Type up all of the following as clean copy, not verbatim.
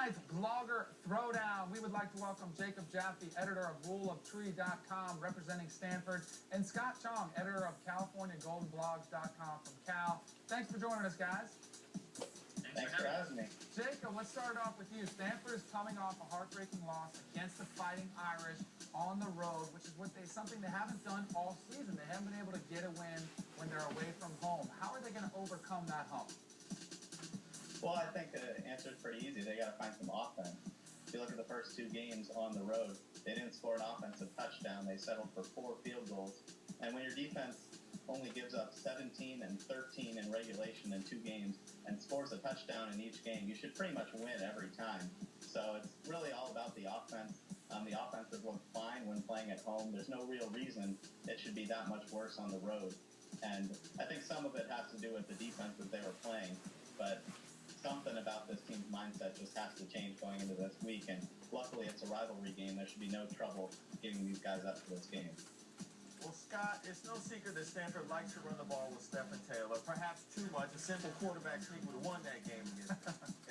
tonight's blogger throwdown, we would like to welcome Jacob Jaffe, editor of ruleoftree.com, representing Stanford, and Scott Chong, editor of CaliforniaGoldenBlogs.com from Cal. Thanks for joining us, guys. Thanks for having me. Jacob, let's start off with you. Stanford is coming off a heartbreaking loss against the Fighting Irish on the road, which is something they haven't done all season. They haven't been able to get a win when they're away from home. How are they going to overcome that hump? Well, I think the answer is pretty easy. They got to find some offense. If you look at the first two games on the road, they didn't score an offensive touchdown. They settled for 4 field goals. And when your defense only gives up 17 and 13 in regulation in 2 games and scores a touchdown in each game, you should pretty much win every time. So it's really all about the offense. The offenses look fine when playing at home. There's no real reason it should be that much worse on the road. And I think some of it has to do with the defense that they were playing. But something about this team's mindset just has to change going into this week. And luckily, it's a rivalry game. There should be no trouble getting these guys up for this game. Well, Scott, it's no secret that Stanford likes to run the ball with Stephen Taylor, perhaps too much. A simple quarterback sneak would have won that game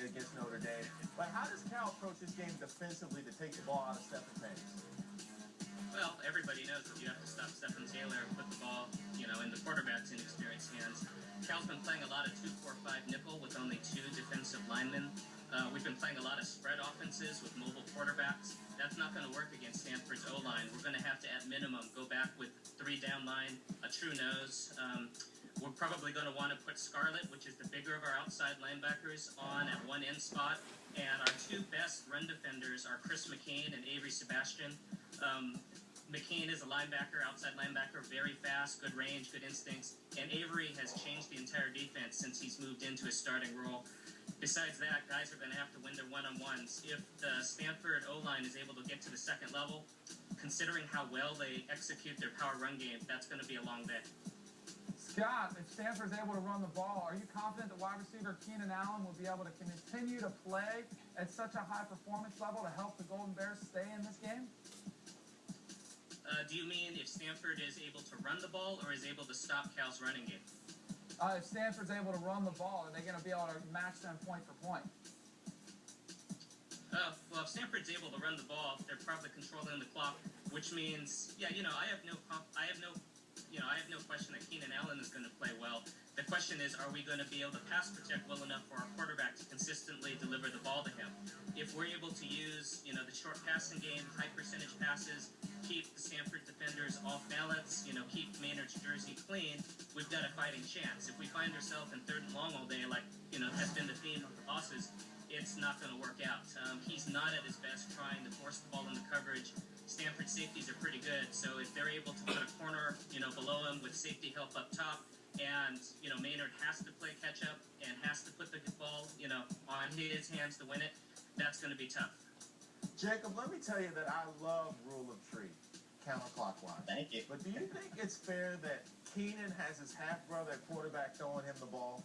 against Notre Dame. But how does Cal approach this game defensively to take the ball out of Stephen Taylor? Well, everybody knows that you have to stop Stephen Taylor and put the ball, in the quarterback's inexperienced hands. Cal's been playing a lot of 2-4-5 nickel with only 2 defensive linemen. We've been playing a lot of spread offenses with mobile quarterbacks. That's not going to work against Stanford's O-line. We're going to have to, at minimum, go back with 3 down line, a true nose. We're probably going to want to put Scarlett, which is the bigger of our outside linebackers, on at 1 end spot. And our 2 best run defenders are Chris McCain and Avery Sebastian. McCain is a linebacker, outside linebacker, very fast, good range, good instincts. And Avery has changed the entire defense since he's moved into his starting role. Besides that, guys are going to have to win their one-on-ones. If the Stanford O-line is able to get to the second level, considering how well they execute their power run game, that's going to be a long day. Scott, if Stanford's able to run the ball, are you confident that wide receiver Keenan Allen will be able to continue to play at such a high performance level to help the Golden Bears stay in this game? Do you mean if Stanford is able to run the ball or is able to stop Cal's running game? If Stanford's able to run the ball, are they going to be able to match them point for point? Well, if Stanford's able to run the ball, they're probably controlling the clock, which means, I have no question that Keenan Allen is going to play well. The question is, are we going to be able to pass protect well enough for our quarterback to consistently deliver the ball to him? If we're able to use, the short passing game, high percentage passes, keep the Stanford defenders off balance, keep Maynard's jersey clean, we've got a fighting chance. If we find ourselves in 3rd and long all day, like, that's been the theme of the bosses, it's not going to work out. He's not at his best trying to force the ball into coverage. Stanford safeties are pretty good, so if they're able to put a corner, below him with safety help up top, and, Maynard has to play catch-up and has to put the ball, on his hands to win it, that's going to be tough. Jacob, let me tell you that I love Rule of Tree, counterclockwise. Thank you. But do you think it's fair that Keenan has his half-brother at quarterback throwing him the ball?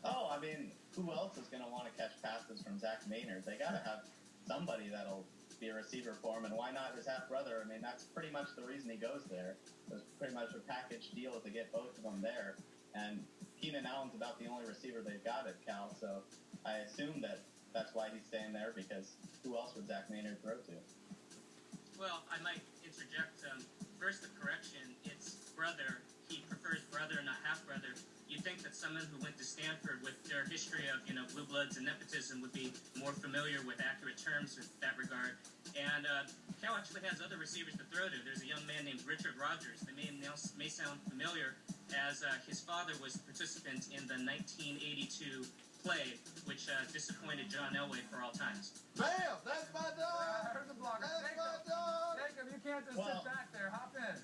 Oh, I mean, who else is going to want to catch passes from Zach Maynard? They got to have somebody that'll be a receiver for him, and why not his half-brother? I mean, that's pretty much the reason he goes there. It was pretty much a package deal to get both of them there, and Keenan Allen's about the only receiver they've got at Cal, so I assume that's why he's staying there, because who else would Zach Maynard throw to? Well, I might interject. First, the correction. It's brother. He prefers brother, not half-brother. You'd think that someone who went to Stanford with their history of, blue bloods and nepotism would be more familiar with accurate terms in that regard. And Cal actually has other receivers to throw to. There's a young man named Richard Rogers. The name may sound familiar, as his father was a participant in the 1982 play, which disappointed John Elway for all times. Bam! That's my dog! I heard the blogger. That's my dog! Jacob, you can't just sit back there. Hop in.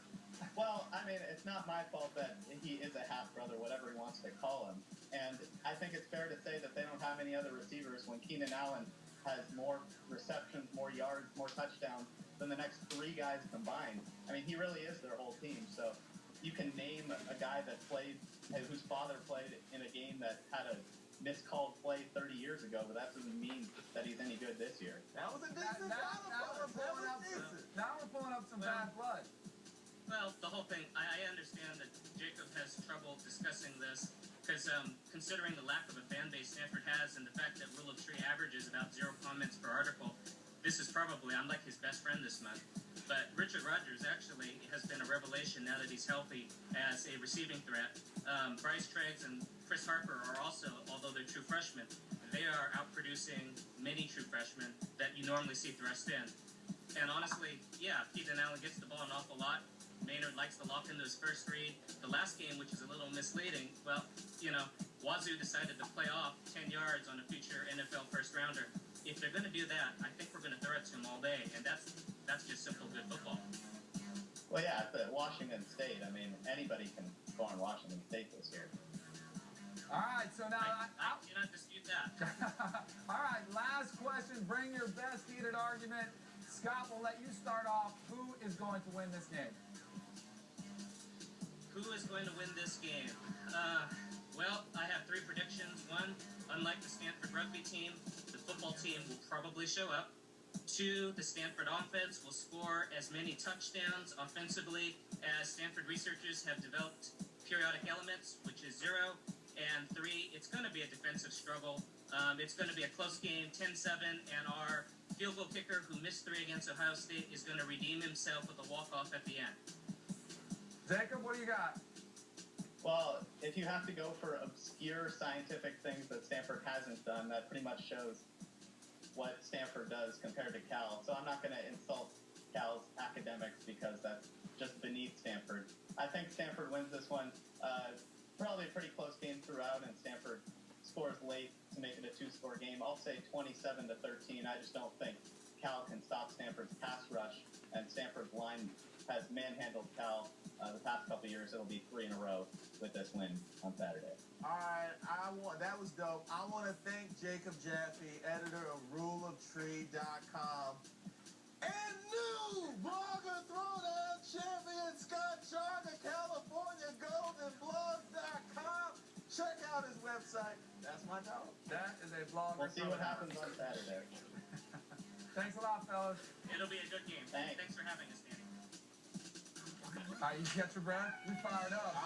Well, I mean, it's not my fault that he is a half-brother, whatever he wants to call him. And I think it's fair to say that they don't have any other receivers when Keenan Allen has more receptions, more yards, more touchdowns than the next 3 guys combined. I mean, he really is their whole team. So you can name a guy that whose father played in a game that had a miscalled play 30 years ago, but that doesn't mean that he's any good this year. That was a decent Now we're pulling up some bad blood. Well, the whole thing, I understand that Jacob has trouble discussing this. because considering the lack of a fan base Stanford has and the fact that Rule of Tree averages about 0 comments per article, this is probably, I'm like his best friend this month. But Richard Rodgers actually has been a revelation now that he's healthy as a receiving threat. Bryce Treggs and Chris Harper are also, although they're true freshmen, they are outproducing many true freshmen that you normally see thrust in. And honestly, yeah, Keaton Allen gets the ball an awful lot. Maynard likes to lock into his first read. The last game, which is a little misleading, well, Wazoo decided to play off 10 yards on a future NFL first-rounder. If they're going to do that, I think we're going to throw it to him all day, and that's just simple good football. Well, yeah, at Washington State, I mean, anybody can go on Washington State this year. All right, so now I cannot dispute that. All right, last question. Bring your best heated argument. Scott, we'll let you start off. Who is going to win this game? Who is going to win this game? Well, I have 3 predictions. 1, unlike the Stanford rugby team, the football team will probably show up. 2, the Stanford offense will score as many touchdowns offensively as Stanford researchers have developed periodic elements, which is 0. And 3, it's going to be a defensive struggle. It's going to be a close game, 10-7, and our field goal kicker who missed 3 against Ohio State is going to redeem himself with a walk-off at the end. Jacob, what do you got? Well, if you have to go for obscure scientific things that Stanford hasn't done, that pretty much shows what Stanford does compared to Cal. So I'm not going to insult Cal's academics because that's just beneath Stanford. I think Stanford wins this one. Probably a pretty close game throughout, and Stanford scores late to make it a 2-score game. I'll say 27-13. I just don't think Cal can stop Stanford's pass rush, and Stanford's line has manhandled Cal the past couple years. It'll be 3 in a row with this win on Saturday. All right, that was dope. I want to thank Jacob Jaffe, editor of RuleOfTree.com, and new blogger throwdown champion Scott Jarga, CaliforniaGoldenBlog.com. Check out his website. That's my dog. That is a blog. We'll see what happens on Saturday. Thanks a lot, fellas. It'll be a good game. Thanks For having us, Danny. All right, you catch your breath? We fired up.